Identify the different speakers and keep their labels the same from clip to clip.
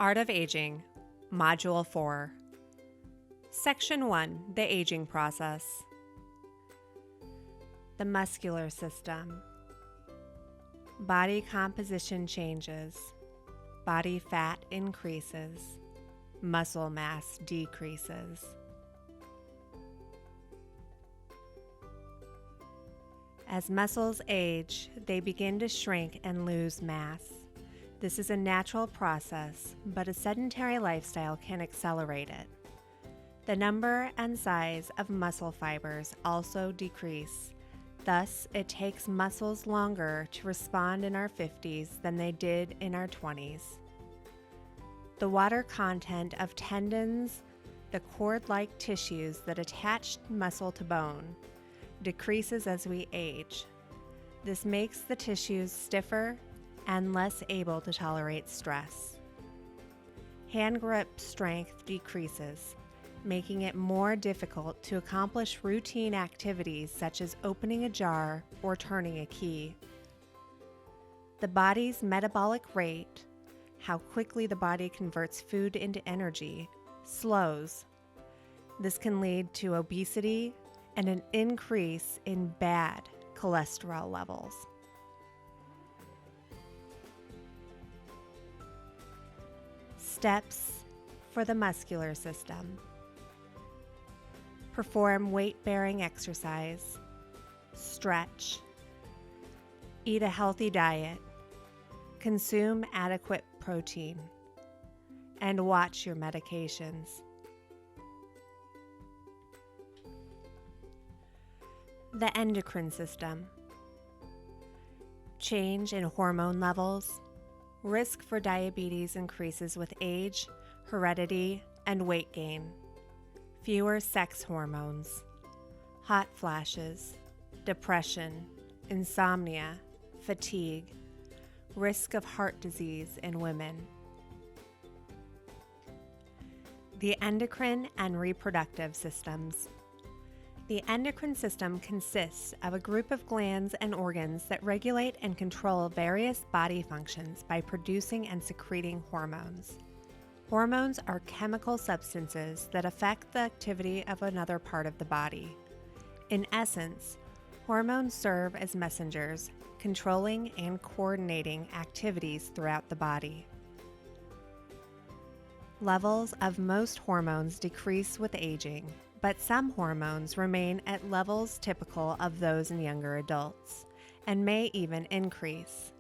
Speaker 1: Art of Aging, Module 4. Section 1, the Aging Process. The muscular system. Body composition changes. Body fat increases. Muscle mass decreases. As muscles age, they begin to shrink and lose mass. This is a natural process, but a sedentary lifestyle can accelerate it. The number and size of muscle fibers also decrease. Thus, it takes muscles longer to respond in our 50s than they did in our 20s. The water content of tendons, the cord-like tissues that attach muscle to bone, decreases as we age. This makes the tissues stiffer and less able to tolerate stress. Hand grip strength decreases, making it more difficult to accomplish routine activities such as opening a jar or turning a key. The body's metabolic rate, how quickly the body converts food into energy, slows. This can lead to obesity and an increase in bad cholesterol levels. Steps for the muscular system. Perform weight-bearing exercise. Stretch. Eat a healthy diet. Consume adequate protein. And watch your medications. The endocrine system. Change in hormone levels. Risk for diabetes increases with age, heredity, and weight gain. Fewer sex hormones. Hot flashes. Depression. Insomnia. Fatigue. Risk of heart disease in women. The endocrine and reproductive systems. The endocrine system consists of a group of glands and organs that regulate and control various body functions by producing and secreting hormones. Hormones are chemical substances that affect the activity of another part of the body. In essence, hormones serve as messengers, controlling and coordinating activities throughout the body. Levels of most hormones decrease with aging, but some hormones remain at levels typical of those in younger adults, and may even increase.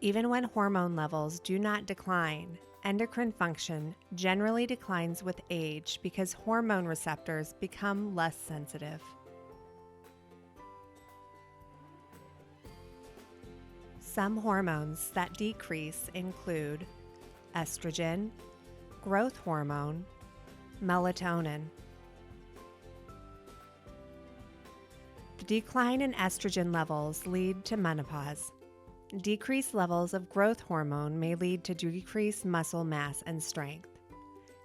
Speaker 1: Even when hormone levels do not decline, endocrine function generally declines with age because hormone receptors become less sensitive. Some hormones that decrease include estrogen, growth hormone, melatonin. The decline in estrogen levels lead to menopause. Decreased levels of growth hormone may lead to decreased muscle mass and strength.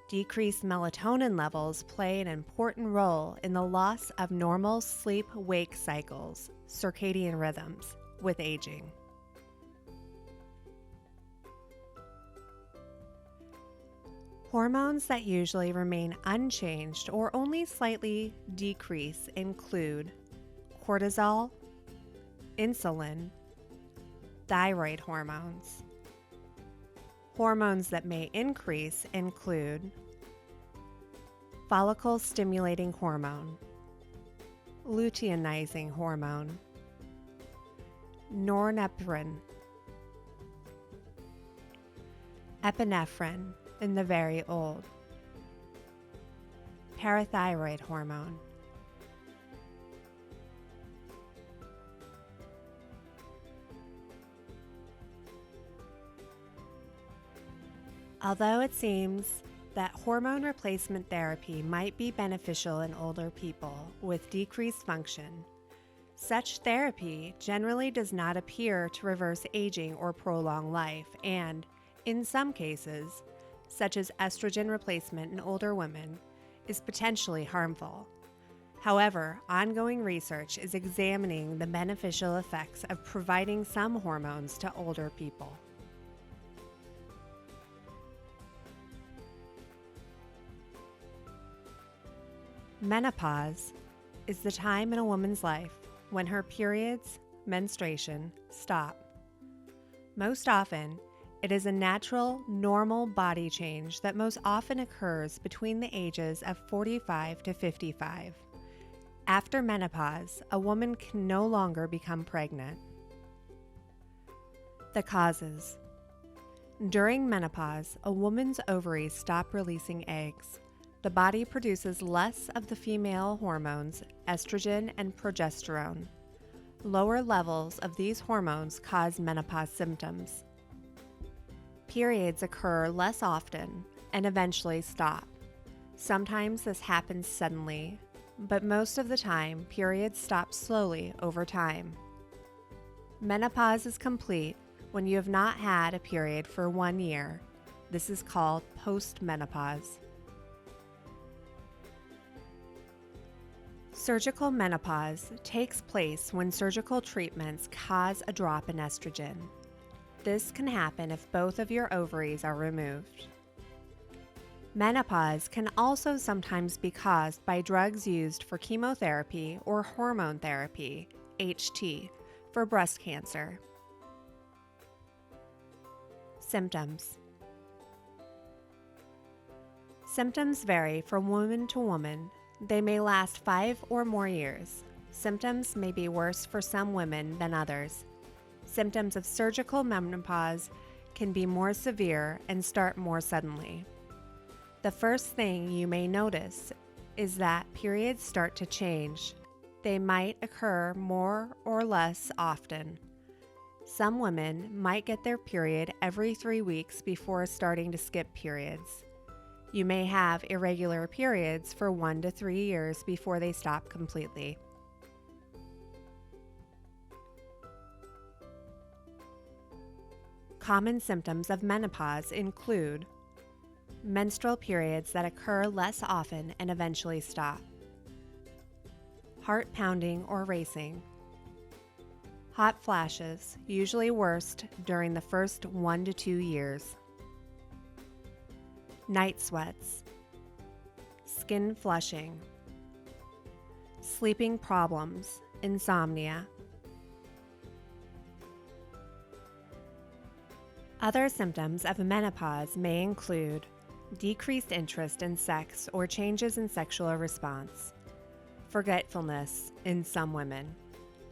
Speaker 1: Decreased melatonin levels play an important role in the loss of normal sleep-wake cycles, circadian rhythms, with aging. Hormones that usually remain unchanged or only slightly decrease include cortisol, insulin, thyroid hormones. Hormones that may increase include follicle-stimulating hormone, luteinizing hormone, norepinephrine, epinephrine in the very old, parathyroid hormone. Although it seems that hormone replacement therapy might be beneficial in older people with decreased function, such therapy generally does not appear to reverse aging or prolong life and, in some cases, such as estrogen replacement in older women, is potentially harmful. However, ongoing research is examining the beneficial effects of providing some hormones to older people. Menopause is the time in a woman's life when her periods, menstruation, stop. Most often, it is a natural, normal body change that most often occurs between the ages of 45 to 55. After menopause, a woman can no longer become pregnant. The causes. During menopause, a woman's ovaries stop releasing eggs. The body produces less of the female hormones, estrogen and progesterone. Lower levels of these hormones cause menopause symptoms. Periods occur less often and eventually stop. Sometimes this happens suddenly, but most of the time, periods stop slowly over time. Menopause is complete when you have not had a period for 1 year. This is called postmenopause. Surgical menopause takes place when surgical treatments cause a drop in estrogen. This can happen if both of your ovaries are removed. Menopause can also sometimes be caused by drugs used for chemotherapy or hormone therapy, HT, for breast cancer. Symptoms. Symptoms vary from woman to woman. They may last 5 or more years. Symptoms may be worse for some women than others. Symptoms of surgical menopause can be more severe and start more suddenly. The first thing you may notice is that periods start to change. They might occur more or less often. Some women might get their period every 3 weeks before starting to skip periods. You may have irregular periods for 1 to 3 years before they stop completely. Common symptoms of menopause include menstrual periods that occur less often and eventually stop, heart pounding or racing, hot flashes, usually worst during the first 1 to 2 years, night sweats, skin flushing, sleeping problems, insomnia. Other symptoms of menopause may include decreased interest in sex or changes in sexual response, forgetfulness in some women,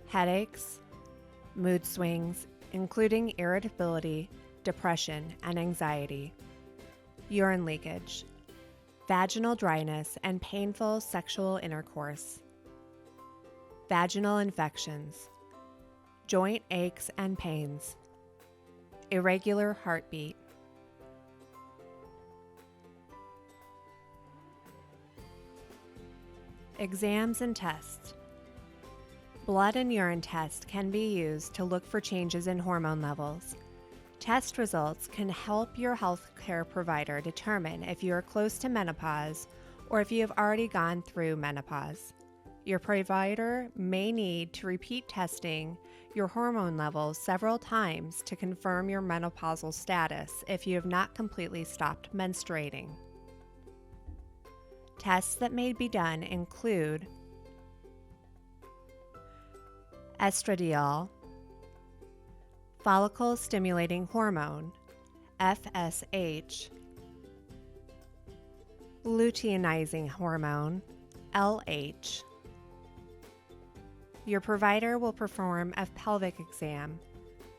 Speaker 1: headaches, mood swings, including irritability, depression, and anxiety, urine leakage, vaginal dryness and painful sexual intercourse, vaginal infections, joint aches and pains, irregular heartbeat. Exams and tests. Blood and urine tests can be used to look for changes in hormone levels. Test results can help your healthcare provider determine if you are close to menopause or if you have already gone through menopause. Your provider may need to repeat testing your hormone levels several times to confirm your menopausal status if you have not completely stopped menstruating. Tests that may be done include estradiol, follicle stimulating hormone, FSH, luteinizing hormone, LH. Your provider will perform a pelvic exam.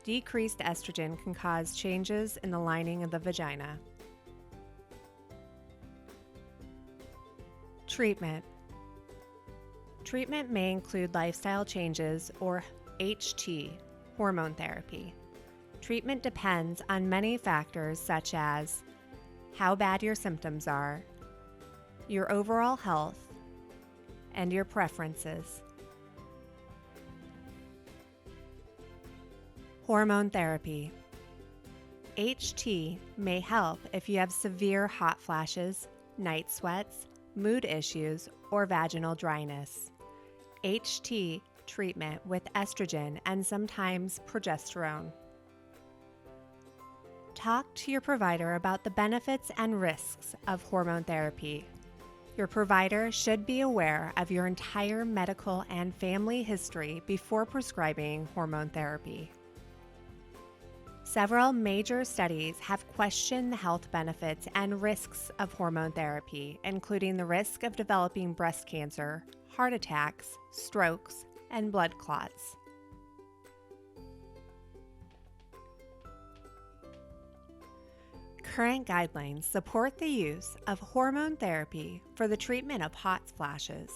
Speaker 1: Decreased estrogen can cause changes in the lining of the vagina. Treatment. Treatment may include lifestyle changes or HT, hormone therapy. Treatment depends on many factors such as how bad your symptoms are, your overall health, and your preferences. Hormone therapy. HT may help if you have severe hot flashes, night sweats, mood issues, or vaginal dryness. HT treatment with estrogen and sometimes progesterone. Talk to your provider about the benefits and risks of hormone therapy. Your provider should be aware of your entire medical and family history before prescribing hormone therapy. Several major studies have questioned the health benefits and risks of hormone therapy, including the risk of developing breast cancer, heart attacks, strokes, and blood clots. Current guidelines support the use of hormone therapy for the treatment of hot flashes.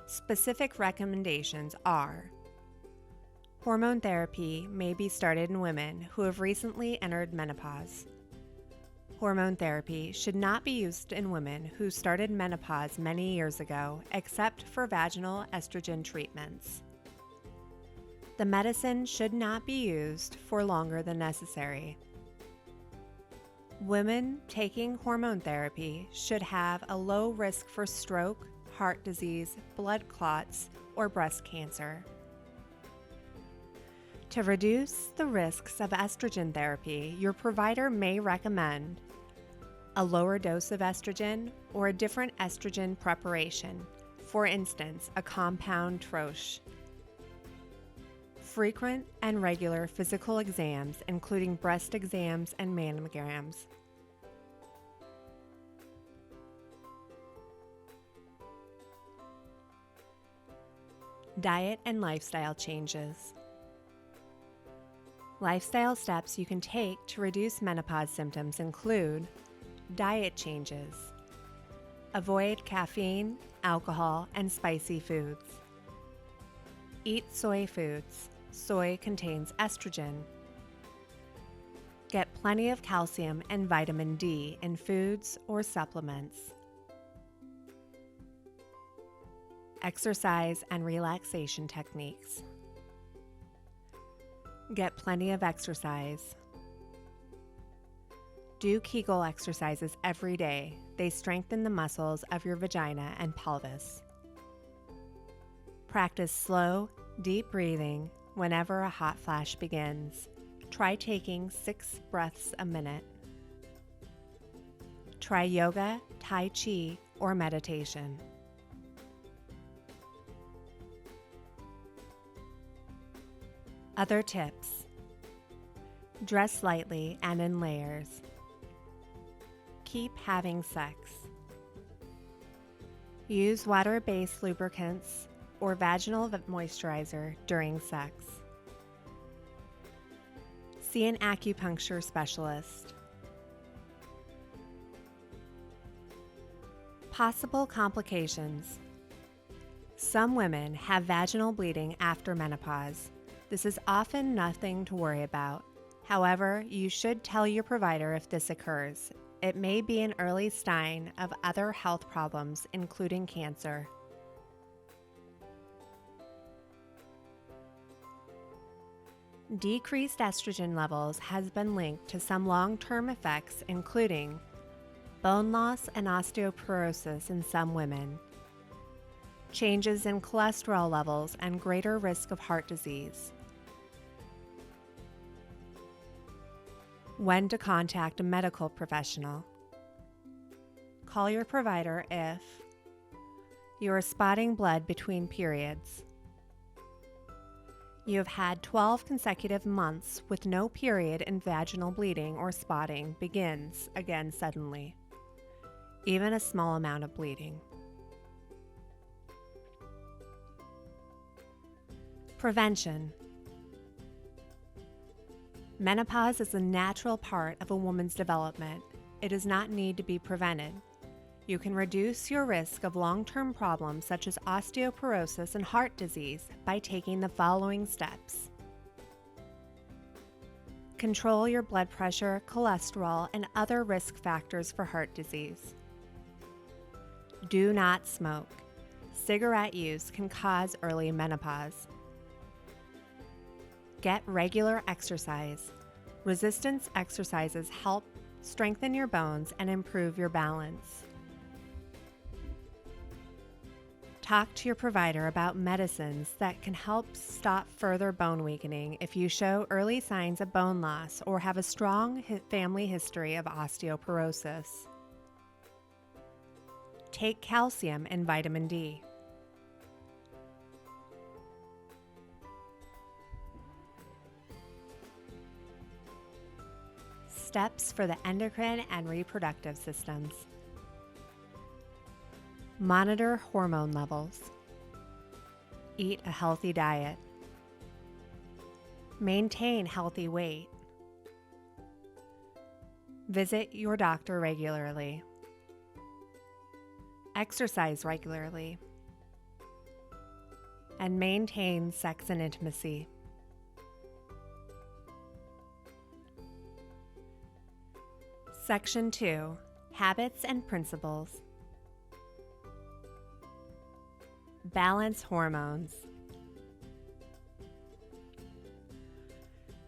Speaker 1: Specific recommendations are: hormone therapy may be started in women who have recently entered menopause. Hormone therapy should not be used in women who started menopause many years ago, except for vaginal estrogen treatments. The medicine should not be used for longer than necessary. Women taking hormone therapy should have a low risk for stroke, heart disease, blood clots, or breast cancer. To reduce the risks of estrogen therapy, your provider may recommend a lower dose of estrogen or a different estrogen preparation, for instance, a compound troche. Frequent and regular physical exams, including breast exams and mammograms. Diet and lifestyle changes. Lifestyle steps you can take to reduce menopause symptoms include diet changes. Avoid caffeine, alcohol, and spicy foods. Eat soy foods. Soy contains estrogen. Get plenty of calcium and vitamin D in foods or supplements. Exercise and relaxation techniques. Get plenty of exercise. Do Kegel exercises every day. They strengthen the muscles of your vagina and pelvis. Practice slow, deep breathing whenever a hot flash begins. Try taking 6 breaths a minute. Try yoga, Tai Chi, or meditation. Other tips: dress lightly and in layers. Keep having sex. Use water-based lubricants or vaginal moisturizer during sex. See an acupuncture specialist. Possible complications. Some women have vaginal bleeding after menopause. This is often nothing to worry about. However, you should tell your provider if this occurs. It may be an early sign of other health problems, including cancer. Decreased estrogen levels has been linked to some long-term effects, including bone loss and osteoporosis in some women, changes in cholesterol levels, and greater risk of heart disease. When to contact a medical professional. Call your provider if you are spotting blood between periods. You have had 12 consecutive months with no period and vaginal bleeding or spotting begins again suddenly. Even a small amount of bleeding. Prevention. Menopause is a natural part of a woman's development. It does not need to be prevented. You can reduce your risk of long-term problems such as osteoporosis and heart disease by taking the following steps. Control your blood pressure, cholesterol, and other risk factors for heart disease. Do not smoke. Cigarette use can cause early menopause. Get regular exercise. Resistance exercises help strengthen your bones and improve your balance. Talk to your provider about medicines that can help stop further bone weakening if you show early signs of bone loss or have a strong family history of osteoporosis. take calcium and vitamin D. Steps for the endocrine and reproductive systems. Monitor hormone levels. Eat a healthy diet. Maintain healthy weight. Visit your doctor regularly. Exercise regularly. And maintain sex and intimacy. Section 2. Habits and Principles. Balance hormones.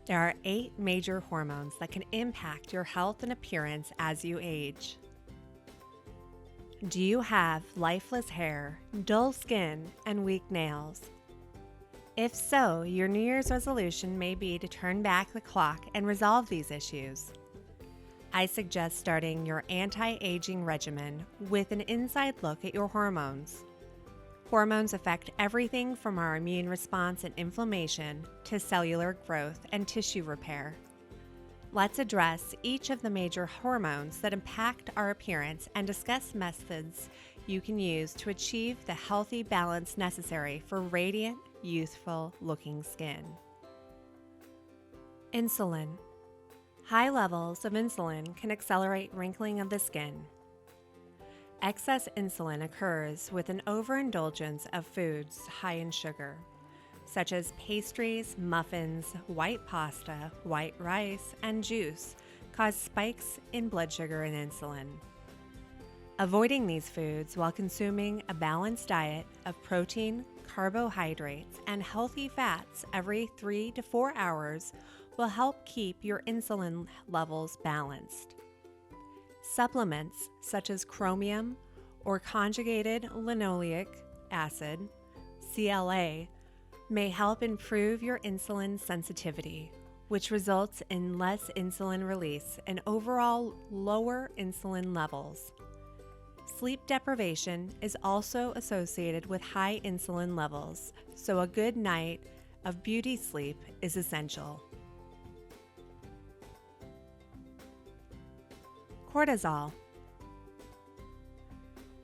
Speaker 1: There are 8 major hormones that can impact your health and appearance as you age. Do you have lifeless hair, dull skin, and weak nails? If so, your New Year's resolution may be to turn back the clock and resolve these issues. I suggest starting your anti-aging regimen with an inside look at your hormones. Hormones affect everything from our immune response and inflammation to cellular growth and tissue repair. Let's address each of the major hormones that impact our appearance and discuss methods you can use to achieve the healthy balance necessary for radiant, youthful-looking skin. Insulin. High levels of insulin can accelerate wrinkling of the skin. Excess insulin occurs with an overindulgence of foods high in sugar, such as pastries, muffins, white pasta, white rice, and juice, cause spikes in blood sugar and insulin. Avoiding these foods while consuming a balanced diet of protein, carbohydrates, and healthy fats every 3 to 4 hours will help keep your insulin levels balanced. Supplements such as chromium or conjugated linoleic acid, CLA, may help improve your insulin sensitivity, which results in less insulin release and overall lower insulin levels. Sleep deprivation is also associated with high insulin levels, so a good night of beauty sleep is essential. Cortisol.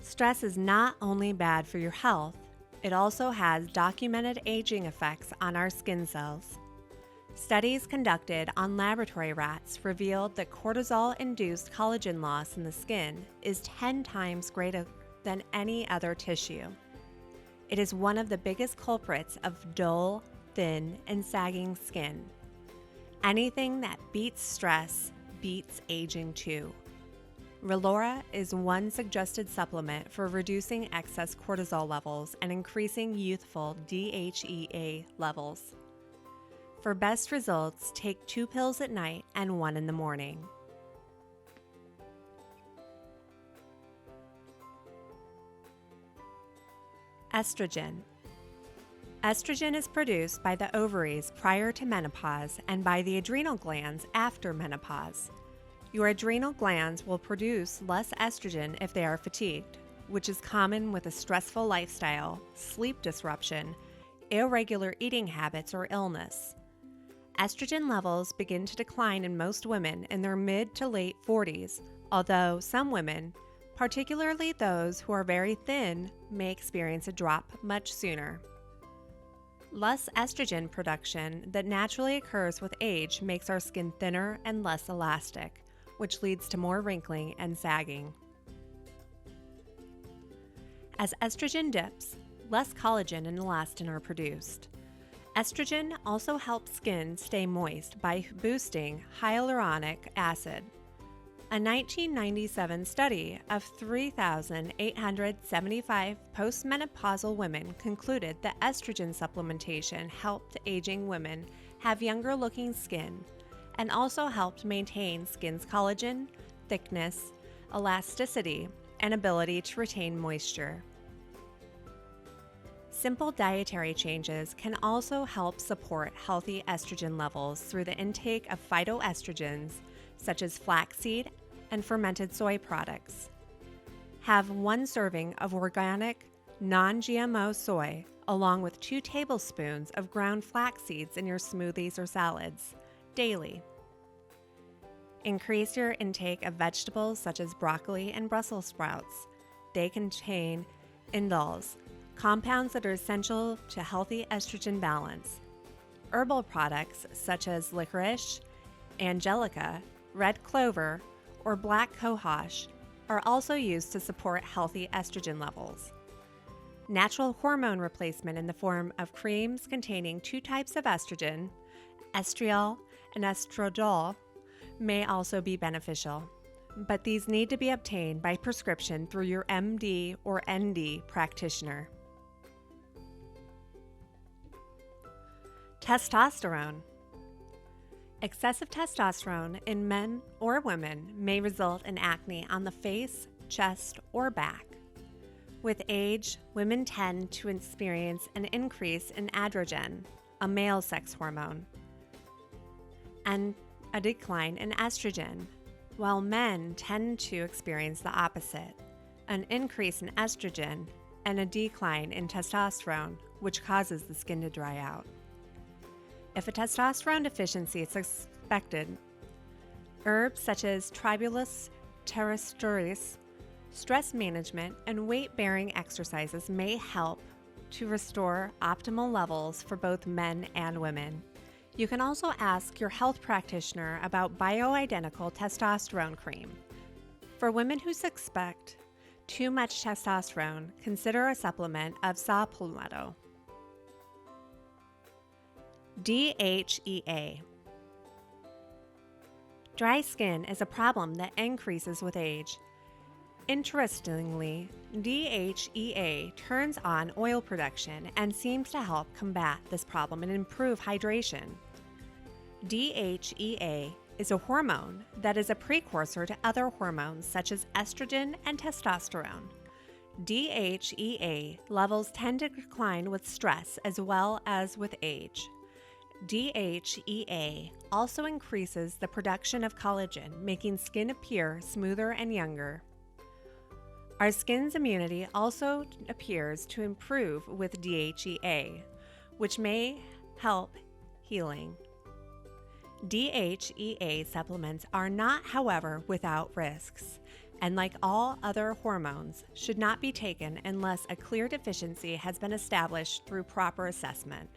Speaker 1: Stress is not only bad for your health, it also has documented aging effects on our skin cells. Studies conducted on laboratory rats revealed that cortisol-induced collagen loss in the skin is 10 times greater than any other tissue. It is one of the biggest culprits of dull, thin, and sagging skin. Anything that beats stress beats aging too. Relora is one suggested supplement for reducing excess cortisol levels and increasing youthful DHEA levels. For best results, take 2 pills at night and 1 in the morning. Estrogen. Estrogen is produced by the ovaries prior to menopause and by the adrenal glands after menopause. Your adrenal glands will produce less estrogen if they are fatigued, which is common with a stressful lifestyle, sleep disruption, irregular eating habits, or illness. Estrogen levels begin to decline in most women in their mid to late 40s, although some women, particularly those who are very thin, may experience a drop much sooner. Less estrogen production that naturally occurs with age makes our skin thinner and less elastic, which leads to more wrinkling and sagging. As estrogen dips, less collagen and elastin are produced. Estrogen also helps skin stay moist by boosting hyaluronic acid. A 1997 study of 3,875 postmenopausal women concluded that estrogen supplementation helped aging women have younger-looking skin and also helped maintain skin's collagen, thickness, elasticity, and ability to retain moisture. Simple dietary changes can also help support healthy estrogen levels through the intake of phytoestrogens such as flaxseed and fermented soy products. Have 1 serving of organic, non-GMO soy, along with 2 tablespoons of ground flax seeds in your smoothies or salads, daily. Increase your intake of vegetables such as broccoli and Brussels sprouts. They contain indoles, compounds that are essential to healthy estrogen balance. Herbal products such as licorice, angelica, red clover, or black cohosh are also used to support healthy estrogen levels. Natural hormone replacement in the form of creams containing 2 types of estrogen, estriol and estradiol, may also be beneficial, but these need to be obtained by prescription through your MD or ND practitioner. Testosterone. Excessive testosterone in men or women may result in acne on the face, chest, or back. With age, women tend to experience an increase in androgen, a male sex hormone, and a decline in estrogen, while men tend to experience the opposite, an increase in estrogen and a decline in testosterone, which causes the skin to dry out. If a testosterone deficiency is suspected, herbs such as Tribulus terrestris, stress management, and weight-bearing exercises may help to restore optimal levels for both men and women. You can also ask your health practitioner about bioidentical testosterone cream. For women who suspect too much testosterone, consider a supplement of saw palmetto. DHEA. Dry skin is a problem that increases with age. Interestingly, DHEA turns on oil production and seems to help combat this problem and improve hydration. DHEA is a hormone that is a precursor to other hormones such as estrogen and testosterone. DHEA levels tend to decline with stress as well as with age. DHEA also increases the production of collagen, making skin appear smoother and younger. Our skin's immunity also appears to improve with DHEA, which may help healing. DHEA supplements are not, however, without risks, and like all other hormones, should not be taken unless a clear deficiency has been established through proper assessment.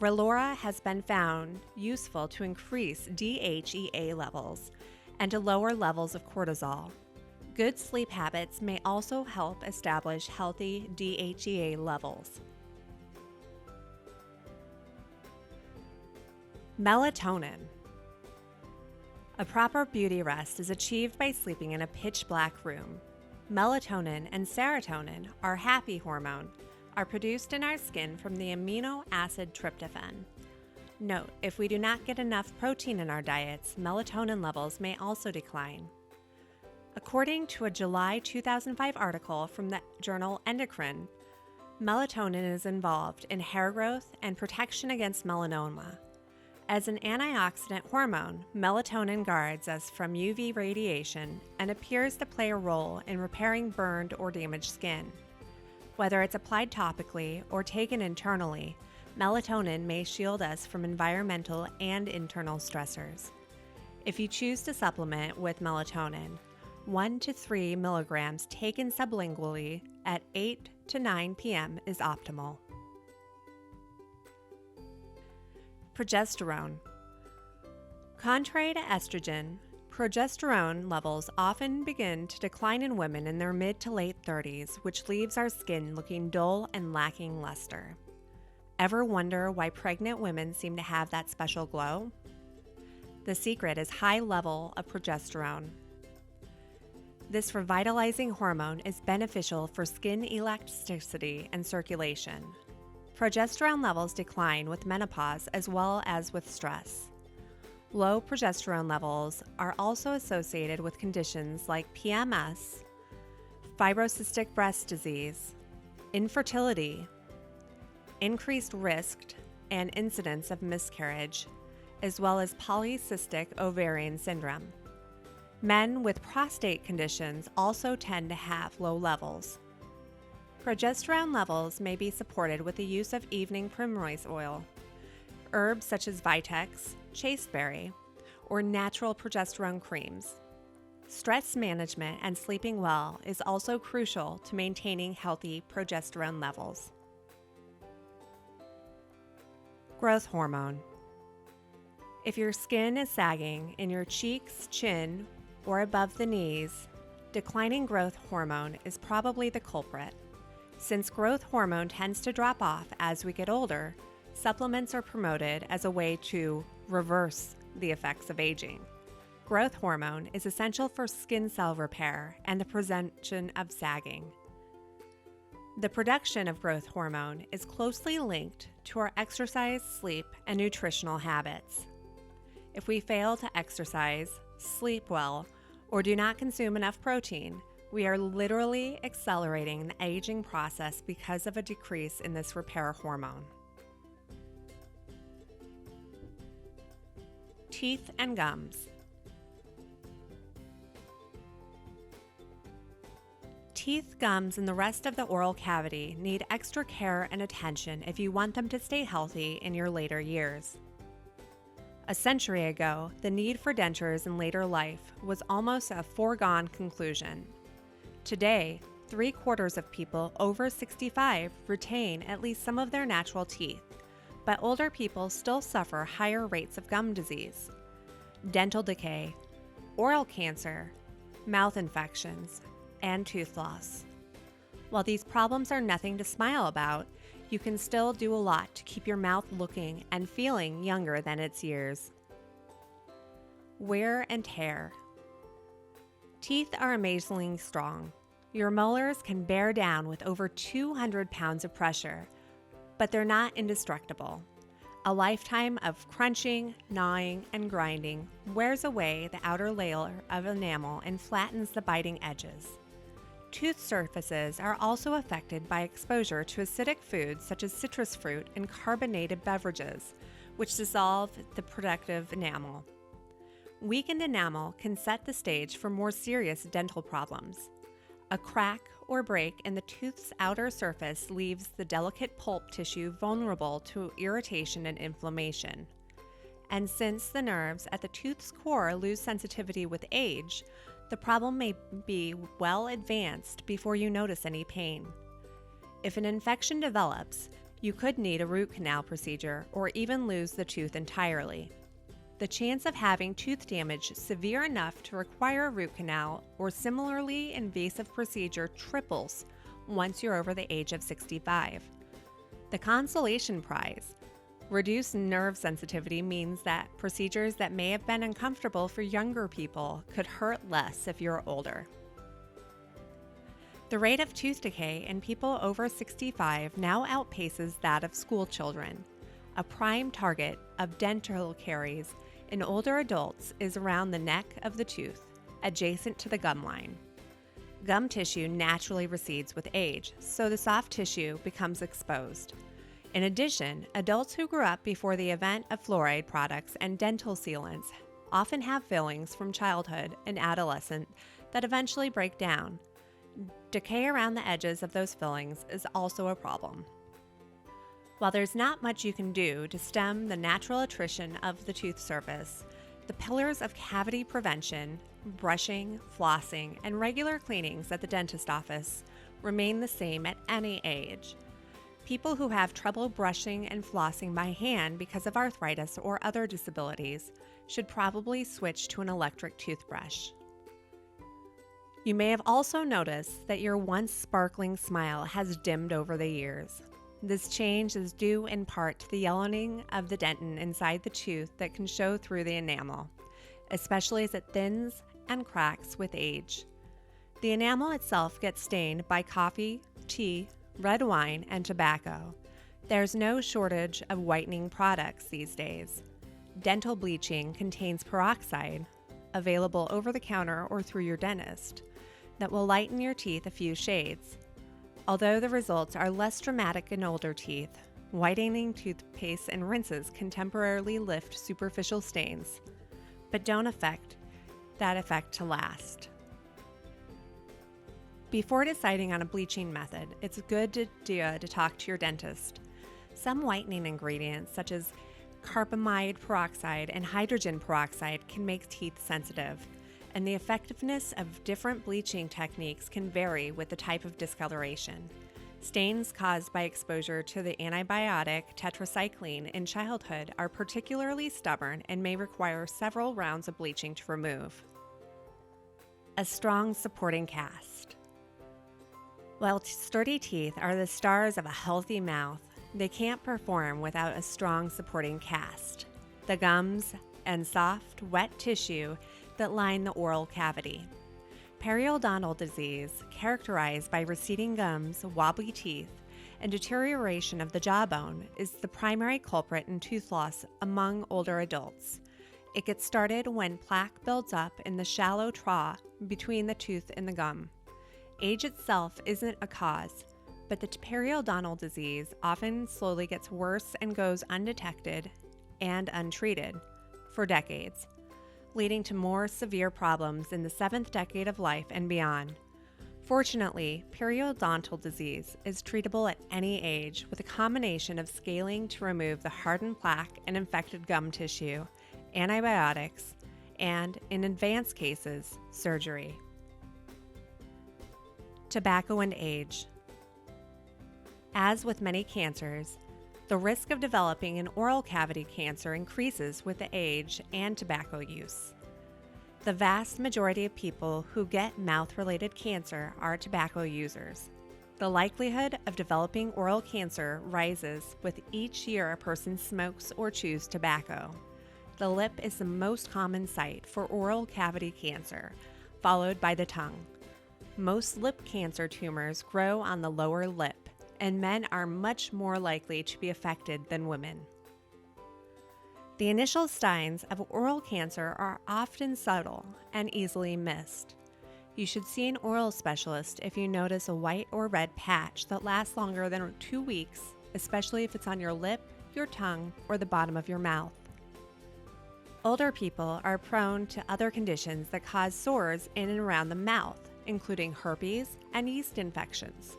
Speaker 1: Relora has been found useful to increase DHEA levels and to lower levels of cortisol. Good sleep habits may also help establish healthy DHEA levels. Melatonin. A proper beauty rest is achieved by sleeping in a pitch-black room. Melatonin and serotonin, our happy hormone, are produced in our skin from the amino acid tryptophan. Note, if we do not get enough protein in our diets, melatonin levels may also decline. According to a July 2005 article from the journal Endocrine, melatonin is involved in hair growth and protection against melanoma. As an antioxidant hormone, melatonin guards us from UV radiation and appears to play a role in repairing burned or damaged skin. Whether it's applied topically or taken internally, melatonin may shield us from environmental and internal stressors. If you choose to supplement with melatonin, 1 to 3 milligrams taken sublingually at 8 to 9 p.m. is optimal. Progesterone. Contrary to estrogen, progesterone levels often begin to decline in women in their mid to late 30s, which leaves our skin looking dull and lacking luster. Ever wonder why pregnant women seem to have that special glow? The secret is high level of progesterone. This revitalizing hormone is beneficial for skin elasticity and circulation. Progesterone levels decline with menopause as well as with stress. Low progesterone levels are also associated with conditions like PMS, fibrocystic breast disease, infertility, increased risk and incidence of miscarriage, as well as polycystic ovarian syndrome. Men with prostate conditions also tend to have low levels. Progesterone levels may be supported with the use of evening primrose oil, herbs such as vitex, chasteberry, or natural progesterone creams. Stress management and sleeping well is also crucial to maintaining healthy progesterone levels. Growth hormone. If your skin is sagging in your cheeks, chin, or above the knees, declining growth hormone is probably the culprit. Since growth hormone tends to drop off as we get older, supplements are promoted as a way to reverse the effects of aging. Growth hormone is essential for skin cell repair and the prevention of sagging. The production of growth hormone is closely linked to our exercise, sleep, and nutritional habits. If we fail to exercise, sleep well, or do not consume enough protein, we are literally accelerating the aging process because of a decrease in this repair hormone. Teeth and gums. Teeth, gums, and the rest of the oral cavity need extra care and attention if you want them to stay healthy in your later years. A century ago, the need for dentures in later life was almost a foregone conclusion. Today, 3/4 of people over 65 retain at least some of their natural teeth, but older people still suffer higher rates of gum disease, dental decay, oral cancer, mouth infections, and tooth loss. While these problems are nothing to smile about, you can still do a lot to keep your mouth looking and feeling younger than its years. Wear and tear. Teeth are amazingly strong. Your molars can bear down with over 200 pounds of pressure, but they're not indestructible. A lifetime of crunching, gnawing, and grinding wears away the outer layer of enamel and flattens the biting edges. Tooth surfaces are also affected by exposure to acidic foods such as citrus fruit and carbonated beverages, which dissolve the protective enamel. Weakened enamel can set the stage for more serious dental problems. A crack or break in the tooth's outer surface leaves the delicate pulp tissue vulnerable to irritation and inflammation. And since the nerves at the tooth's core lose sensitivity with age, the problem may be well advanced before you notice any pain. If an infection develops, you could need a root canal procedure or even lose the tooth entirely. The chance of having tooth damage severe enough to require a root canal or similarly invasive procedure triples once you're over the age of 65. The consolation prize: reduced nerve sensitivity means that procedures that may have been uncomfortable for younger people could hurt less if you're older. The rate of tooth decay in people over 65 now outpaces that of school children. A prime target of dental caries in older adults is around the neck of the tooth, adjacent to the gum line. Gum tissue naturally recedes with age, so the soft tissue becomes exposed. In addition, adults who grew up before the advent of fluoride products and dental sealants often have fillings from childhood and adolescence that eventually break down. Decay around the edges of those fillings is also a problem. While there's not much you can do to stem the natural attrition of the tooth surface, the pillars of cavity prevention, brushing, flossing, and regular cleanings at the dentist office remain the same at any age. People who have trouble brushing and flossing by hand because of arthritis or other disabilities should probably switch to an electric toothbrush. You may have also noticed that your once sparkling smile has dimmed over the years. This change is due in part to the yellowing of the dentin inside the tooth that can show through the enamel, especially as it thins and cracks with age. The enamel itself gets stained by coffee, tea, red wine, and tobacco. There's no shortage of whitening products these days. Dental bleaching contains peroxide, available over the counter or through your dentist, that will lighten your teeth a few shades. Although the results are less dramatic in older teeth, whitening toothpaste and rinses can temporarily lift superficial stains, but don't affect that effect to last. Before deciding on a bleaching method, it's a good idea to talk to your dentist. Some whitening ingredients, such as carbamide peroxide and hydrogen peroxide, can make teeth sensitive, and the effectiveness of different bleaching techniques can vary with the type of discoloration. Stains caused by exposure to the antibiotic tetracycline in childhood are particularly stubborn and may require several rounds of bleaching to remove. A strong supporting cast. While sturdy teeth are the stars of a healthy mouth, they can't perform without a strong supporting cast, the gums and soft, wet tissue that line the oral cavity. Periodontal disease, characterized by receding gums, wobbly teeth, and deterioration of the jawbone, is the primary culprit in tooth loss among older adults. It gets started when plaque builds up in the shallow trough between the tooth and the gum. Age itself isn't a cause, but the periodontal disease often slowly gets worse and goes undetected and untreated for decades, leading to more severe problems in the 7th decade of life and beyond. Fortunately, periodontal disease is treatable at any age with a combination of scaling to remove the hardened plaque and infected gum tissue, antibiotics, and, in advanced cases, surgery. Tobacco and age. As with many cancers, the risk of developing an oral cavity cancer increases with the age and tobacco use. The vast majority of people who get mouth-related cancer are tobacco users. The likelihood of developing oral cancer rises with each year a person smokes or chews tobacco. The lip is the most common site for oral cavity cancer, followed by the tongue. Most lip cancer tumors grow on the lower lip, and men are much more likely to be affected than women. The initial signs of oral cancer are often subtle and easily missed. You should see an oral specialist if you notice a white or red patch that lasts longer than 2 weeks, especially if it's on your lip, your tongue, or the bottom of your mouth. Older people are prone to other conditions that cause sores in and around the mouth, including herpes and yeast infections.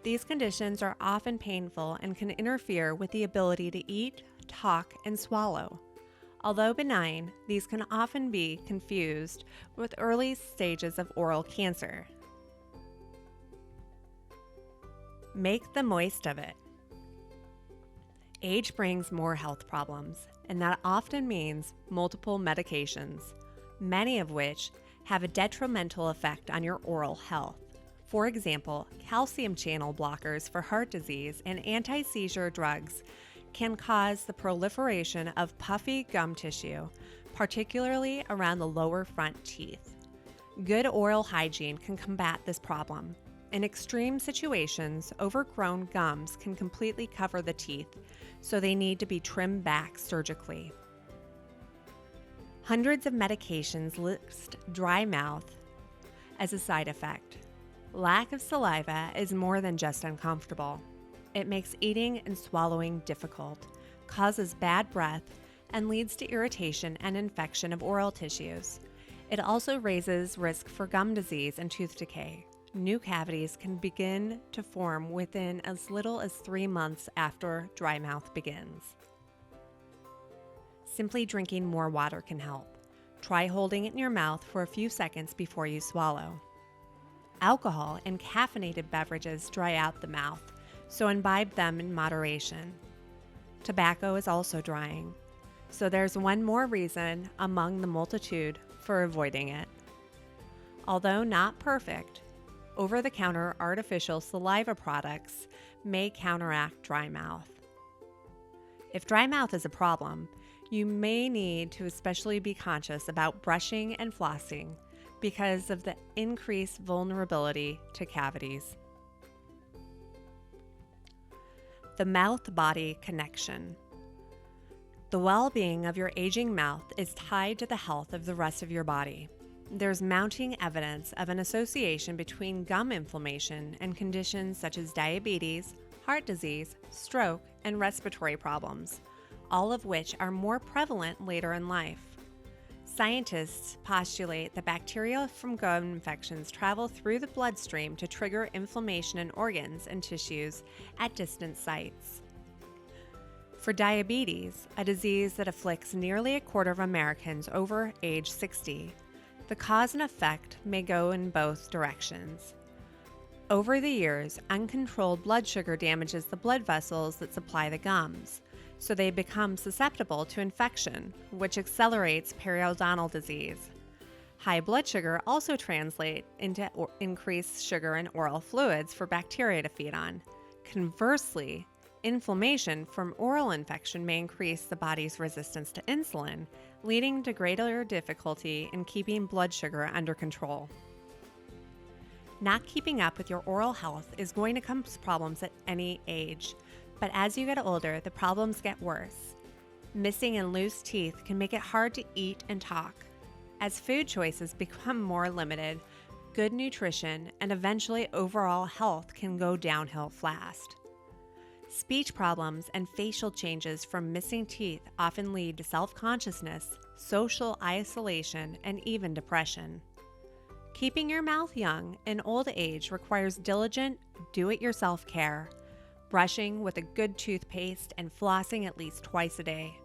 Speaker 1: These conditions are often painful and can interfere with the ability to eat, talk, and swallow. Although benign, these can often be confused with early stages of oral cancer. Make the most of it. Age brings more health problems, and that often means multiple medications, many of which have a detrimental effect on your oral health. For example, calcium channel blockers for heart disease and anti-seizure drugs can cause the proliferation of puffy gum tissue, particularly around the lower front teeth. Good oral hygiene can combat this problem. In extreme situations, overgrown gums can completely cover the teeth, so they need to be trimmed back surgically. Hundreds of medications list dry mouth as a side effect. Lack of saliva is more than just uncomfortable. It makes eating and swallowing difficult, causes bad breath, and leads to irritation and infection of oral tissues. It also raises risk for gum disease and tooth decay. New cavities can begin to form within as little as 3 months after dry mouth begins. Simply drinking more water can help. Try holding it in your mouth for a few seconds before you swallow. Alcohol and caffeinated beverages dry out the mouth, so imbibe them in moderation. Tobacco is also drying, so there's one more reason among the multitude for avoiding it. Although not perfect, over-the-counter artificial saliva products may counteract dry mouth. If dry mouth is a problem, you may need to especially be conscious about brushing and flossing because of the increased vulnerability to cavities. The mouth-body connection. The well-being of your aging mouth is tied to the health of the rest of your body. There's mounting evidence of an association between gum inflammation and conditions such as diabetes, heart disease, stroke, and respiratory problems, all of which are more prevalent later in life. Scientists postulate that bacteria from gut infections travel through the bloodstream to trigger inflammation in organs and tissues at distant sites. For diabetes, a disease that afflicts nearly a quarter of Americans over age 60, the cause and effect may go in both directions. Over the years, uncontrolled blood sugar damages the blood vessels that supply the gums, so they become susceptible to infection, which accelerates periodontal disease. High blood sugar also translates into increased sugar in oral fluids for bacteria to feed on. Conversely, inflammation from oral infection may increase the body's resistance to insulin, leading to greater difficulty in keeping blood sugar under control. Not keeping up with your oral health is going to cause problems at any age, but as you get older, the problems get worse. Missing and loose teeth can make it hard to eat and talk. As food choices become more limited, good nutrition and eventually overall health can go downhill fast. Speech problems and facial changes from missing teeth often lead to self-consciousness, social isolation, and even depression. Keeping your mouth young in old age requires diligent, do-it-yourself care, brushing with a good toothpaste and flossing at least twice a day.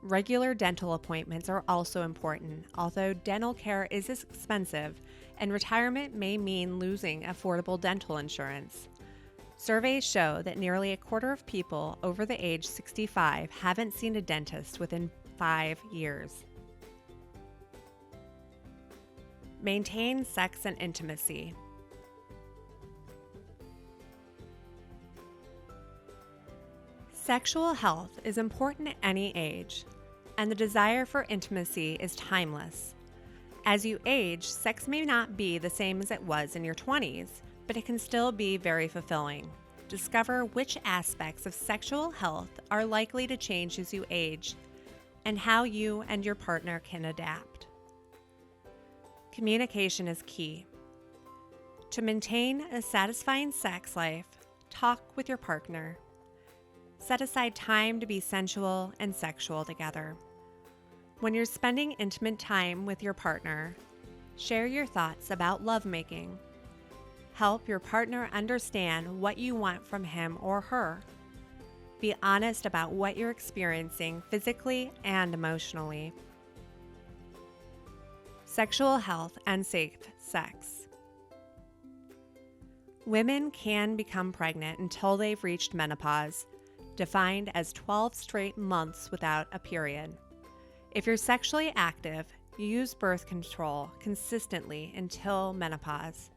Speaker 1: Regular dental appointments are also important, although dental care is expensive and retirement may mean losing affordable dental insurance. Surveys show that nearly a quarter of people over the age 65 haven't seen a dentist within 5 years. Maintain sex and intimacy. Sexual health is important at any age, and the desire for intimacy is timeless. As you age, sex may not be the same as it was in your 20s, but it can still be very fulfilling. Discover which aspects of sexual health are likely to change as you age, and how you and your partner can adapt. Communication is key. To maintain a satisfying sex life, talk with your partner. Set aside time to be sensual and sexual together. When you're spending intimate time with your partner, share your thoughts about lovemaking. Help your partner understand what you want from him or her. Be honest about what you're experiencing physically and emotionally. Sexual health and safe sex. Women can become pregnant until they've reached menopause, defined as 12 straight months without a period. If you're sexually active, use birth control consistently until menopause.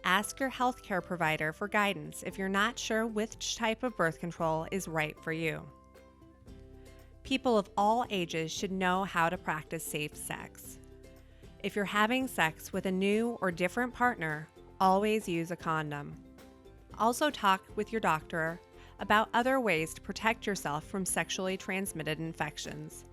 Speaker 1: Ask your healthcare provider for guidance if you're not sure which type of birth control is right for you. People of all ages should know how to practice safe sex. If you're having sex with a new or different partner, always use a condom. Also talk with your doctor about other ways to protect yourself from sexually transmitted infections.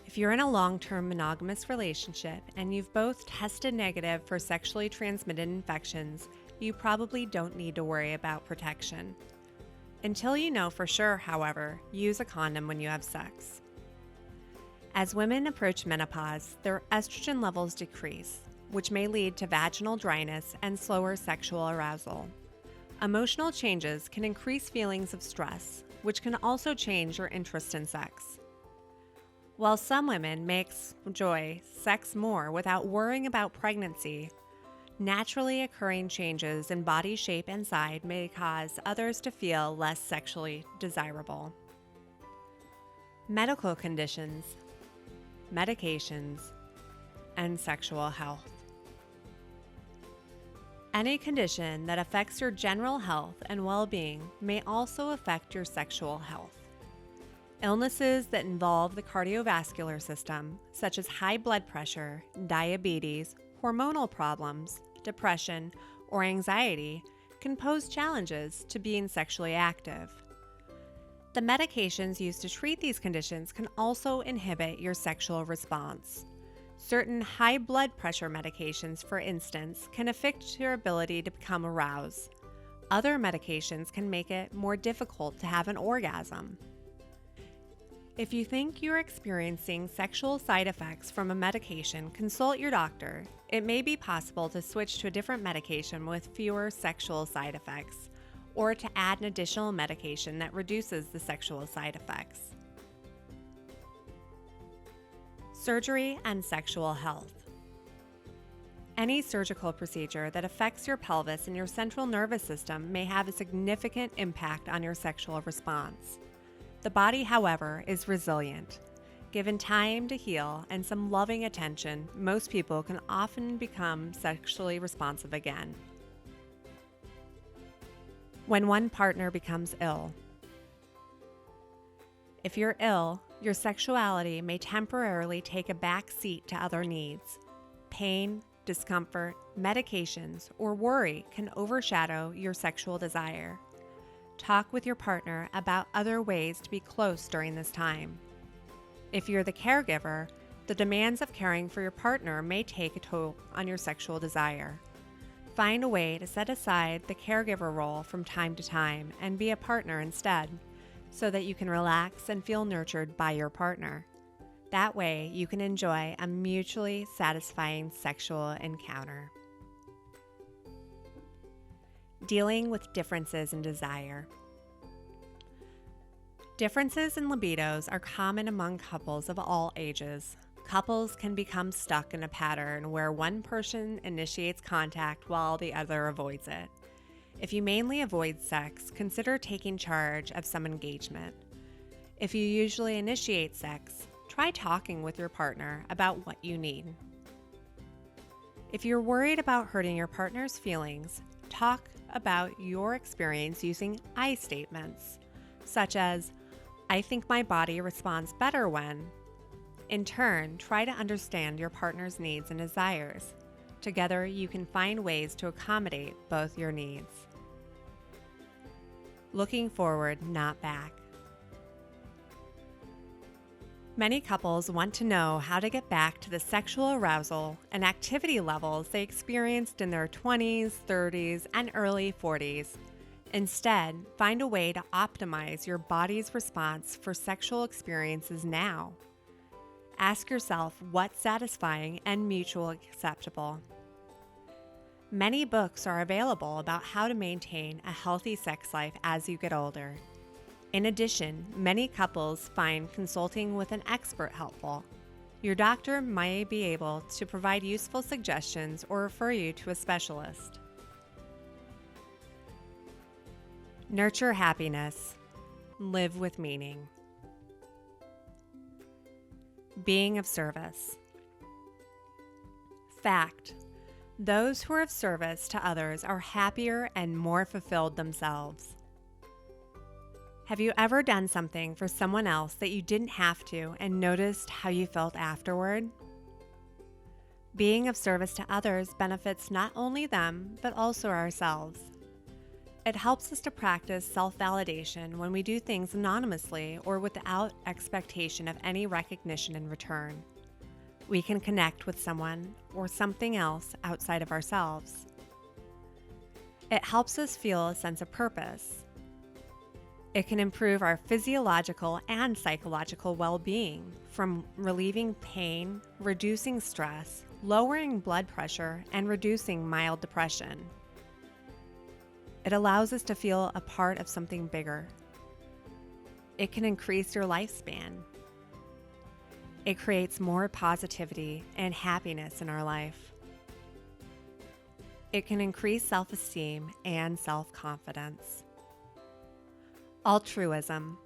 Speaker 1: If you're in a long-term monogamous relationship and you've both tested negative for sexually transmitted infections, you probably don't need to worry about protection. Until you know for sure, however, use a condom when you have sex. As women approach menopause, their estrogen levels decrease, which may lead to vaginal dryness and slower sexual arousal. Emotional changes can increase feelings of stress, which can also change your interest in sex. While some women may enjoy sex more without worrying about pregnancy, naturally occurring changes in body shape and size may cause others to feel less sexually desirable. Medical conditions, medications, and sexual health. Any condition that affects your general health and well-being may also affect your sexual health. Illnesses that involve the cardiovascular system, such as high blood pressure, diabetes, hormonal problems, depression, or anxiety, can pose challenges to being sexually active. The medications used to treat these conditions can also inhibit your sexual response. Certain high blood pressure medications, for instance, can affect your ability to become aroused. Other medications can make it more difficult to have an orgasm. If you think you're experiencing sexual side effects from a medication, consult your doctor. It may be possible to switch to a different medication with fewer sexual side effects, or to add an additional medication that reduces the sexual side effects. Surgery and sexual health. Any surgical procedure that affects your pelvis and your central nervous system may have a significant impact on your sexual response. The body, however, is resilient. Given time to heal and some loving attention, most people can often become sexually responsive again. When one partner becomes ill. If you're ill, your sexuality may temporarily take a back seat to other needs. Pain, discomfort, medications, or worry can overshadow your sexual desire. Talk with your partner about other ways to be close during this time. If you're the caregiver, the demands of caring for your partner may take a toll on your sexual desire. Find a way to set aside the caregiver role from time to time and be a partner instead, so that you can relax and feel nurtured by your partner. That way, you can enjoy a mutually satisfying sexual encounter. Dealing with differences in desire. Differences in libidos are common among couples of all ages. Couples can become stuck in a pattern where one person initiates contact while the other avoids it. If you mainly avoid sex, consider taking charge of some engagement. If you usually initiate sex, try talking with your partner about what you need. If you're worried about hurting your partner's feelings, talk about your experience using I statements, such as, "I think my body responds better when." In turn, try to understand your partner's needs and desires. Together, you can find ways to accommodate both your needs. Looking forward, not back. Many couples want to know how to get back to the sexual arousal and activity levels they experienced in their 20s, 30s, and early 40s. Instead, find a way to optimize your body's response for sexual experiences now. Ask yourself what's satisfying and mutually acceptable. Many books are available about how to maintain a healthy sex life as you get older. In addition, many couples find consulting with an expert helpful. Your doctor may be able to provide useful suggestions or refer you to a specialist. Nurture happiness. Live with meaning. Being of service. Fact: those who are of service to others are happier and more fulfilled themselves. Have you ever done something for someone else that you didn't have to and noticed how you felt afterward? Being of service to others benefits not only them, but also ourselves. It helps us to practice self-validation when we do things anonymously or without expectation of any recognition in return. We can connect with someone or something else outside of ourselves. It helps us feel a sense of purpose. It can improve our physiological and psychological well-being, from relieving pain, reducing stress, lowering blood pressure, and reducing mild depression. It allows us to feel a part of something bigger. It can increase your lifespan. It creates more positivity and happiness in our life. It can increase self-esteem and self-confidence. Altruism.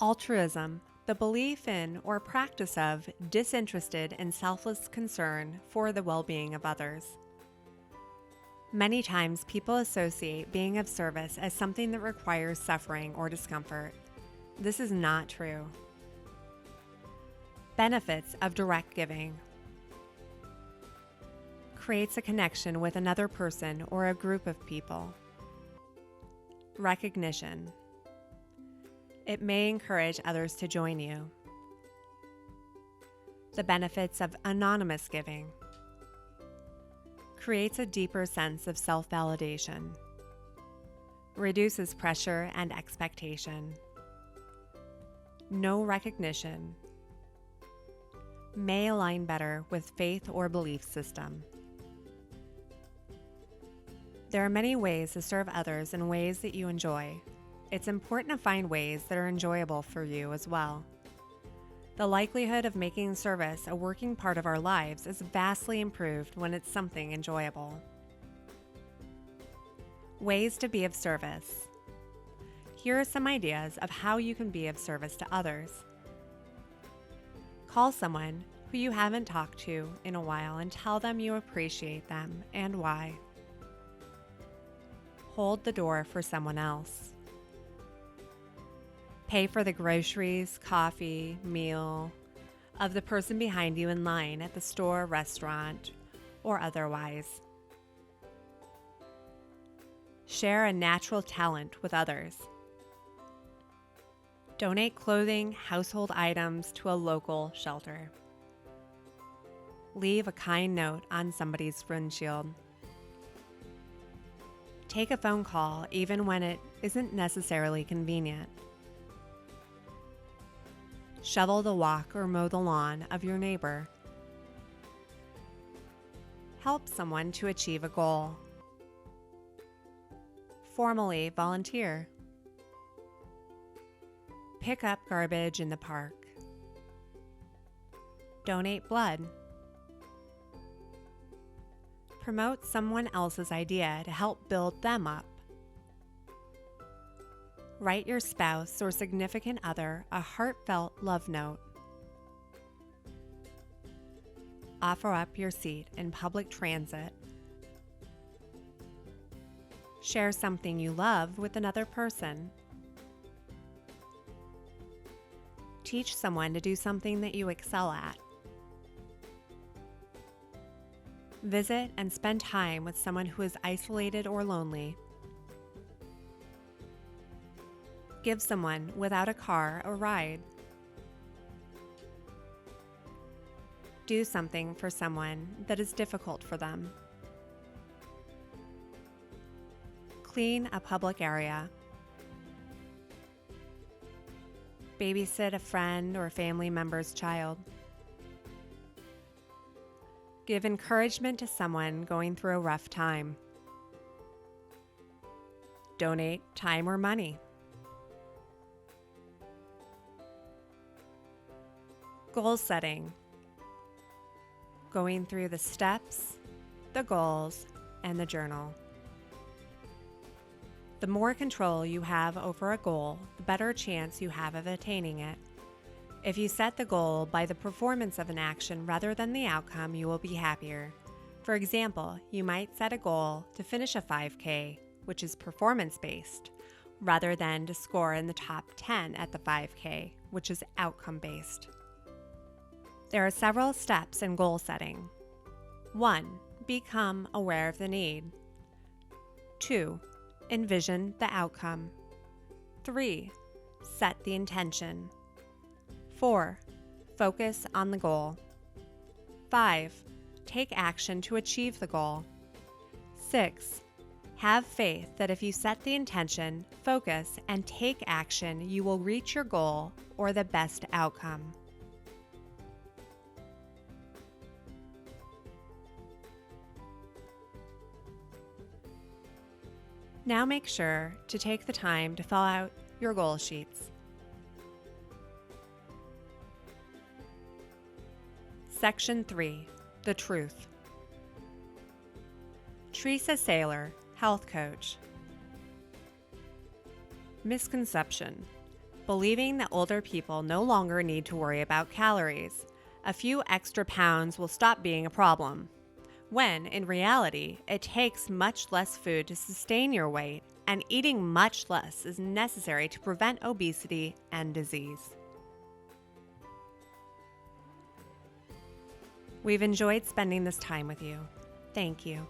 Speaker 1: Altruism, the belief in or practice of disinterested and selfless concern for the well-being of others. Many times people associate being of service as something that requires suffering or discomfort. This is not true. Benefits of direct giving. Creates a connection with another person or a group of people. Recognition. It may encourage others to join you. The benefits of anonymous giving. Creates a deeper sense of self-validation. Reduces pressure and expectation. no recognition, may align better with faith or belief system. There are many ways to serve others in ways that you enjoy. It's important to find ways that are enjoyable for you as well. The likelihood of making service a working part of our lives is vastly improved when it's something enjoyable. Ways to be of service. Here are some ideas of how you can be of service to others. Call someone who you haven't talked to in a while and tell them you appreciate them and why. Hold the door for someone else. Pay for the groceries, coffee, meal of the person behind you in line at the store, restaurant, or otherwise. Share a natural talent with others. Donate clothing, household items to a local shelter. Leave a kind note on somebody's windshield. Take a phone call even when it isn't necessarily convenient. Shovel the walk or mow the lawn of your neighbor. Help someone to achieve a goal. Formally volunteer. Pick up garbage in the park. Donate blood. Promote someone else's idea to help build them up. Write your spouse or significant other a heartfelt love note. Offer up your seat in public transit. Share something you love with another person. Teach someone to do something that you excel at. Visit and spend time with someone who is isolated or lonely. Give someone without a car a ride. Do something for someone that is difficult for them. Clean a public area. Babysit a friend or family member's child. Give encouragement to someone going through a rough time. Donate time or money. Goal setting. Going through the steps, the goals, and the journal. The more control you have over a goal, the better chance you have of attaining it. If you set the goal by the performance of an action rather than the outcome, you will be happier. For example, you might set a goal to finish a 5K, which is performance-based, rather than to score in the top 10 at the 5K, which is outcome-based. There are several steps in goal setting. 1. Become aware of the need. 2. Envision the outcome. 3. Set the intention. 4. Focus on the goal. 5. Take action to achieve the goal. 6. Have faith that if you set the intention, focus, and take action, you will reach your goal or the best outcome. Now make sure to take the time to fill out your goal sheets. Section 3. The Truth. Teresa Saylor, health coach. Misconception. Believing that older people no longer need to worry about calories. A few extra pounds will stop being a problem. When, in reality, it takes much less food to sustain your weight, and eating much less is necessary to prevent obesity and disease. We've enjoyed spending this time with you. Thank you.